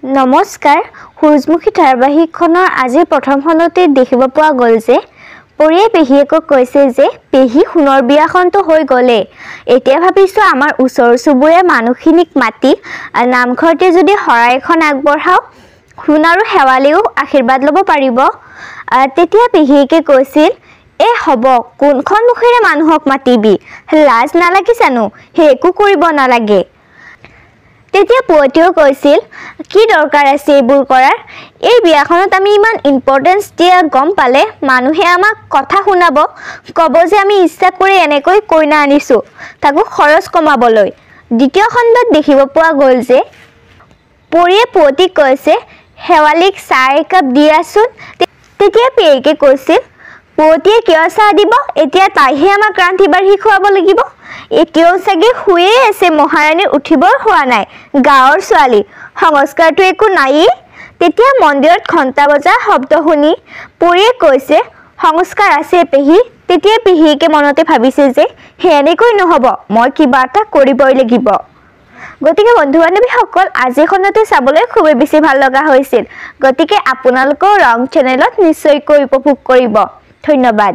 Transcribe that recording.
নমস্কাৰ সূৰ্যমুখী ধাৰাবাহিকখনৰ আজি প্ৰথমখনতে দেখিব পোৱা গ'ল যে পৰিয়ে পেহীয়েকক কৈছে যে পেহী সোণৰ বিয়াখনটো হৈ গ'লে এতিয়া ভাবিছো আমাৰ ওচৰ চুবুৰীয়া মানুহখিনিক মাতি নামঘৰতে যদি শৰাইখন আগবঢ়াও সোণ আৰু শেৱালিও আশীৰ্বাদ ল'ব পাৰিব তেতিয়া পেহীয়েকে কৈছিল এ হ'ব কোনখন মুখেৰে মানুহক মাতিবি লাজ নালাগে জানো হে একো কৰিব নালাগে তেতিয়া পুৱতিও কৈছিল কি দৰকাৰ আছে এইবোৰ কৰাৰ এই বিয়াখনত আমি ইমান ইম্পৰ্টেন্স দিয়া গম পালে মানুহে আমাক কথা শুনাব কব যে আমি ইচ্ছা কৰি এনেকৈ কইনা আনিছো তাকো খৰচ কমাবলৈ দ্বিতীয় খণ্ডত দেখিব পোৱা গ'ল যে পৰিয়ে পুৱতিক কৈছে শেৱালিক চাহ একাপ দিয়াচোন তেতিয়া পেহীয়েকে কৈছিল পুৱতিয়ে কিয় চাহ দিব এতিয়া তাইহে আমাক ৰান্ধি বাঢ়ি খুৱাব লাগিব এতিয়াও চাগে শুয়ে আছে মহাৰাণীৰ উঠিবৰ হোৱা নাই গাঁৱৰ ছোৱালী সংস্কাৰটো একো নাইয়ে তেতিয়া মন্দিৰত ঘণ্টা বজা শব্দ শুনি পৰিয়ে কৈছে সংস্কাৰ আছে পেহী তেতিয়া পেহীকে মনতে ভাবিছে যে হে এনেকৈ নহ'ব মই কিবা এটা কৰিবই লাগিব গতিকে বন্ধু বান্ধৱীসকল আজিখনতে চাবলৈ খুবেই বেছি ভাল লগা হৈছিল গতিকে আপোনালোকৰ ৰং চেনেলত নিশ্চয়কৈ উপভোগ কৰিব ধন্যবাদ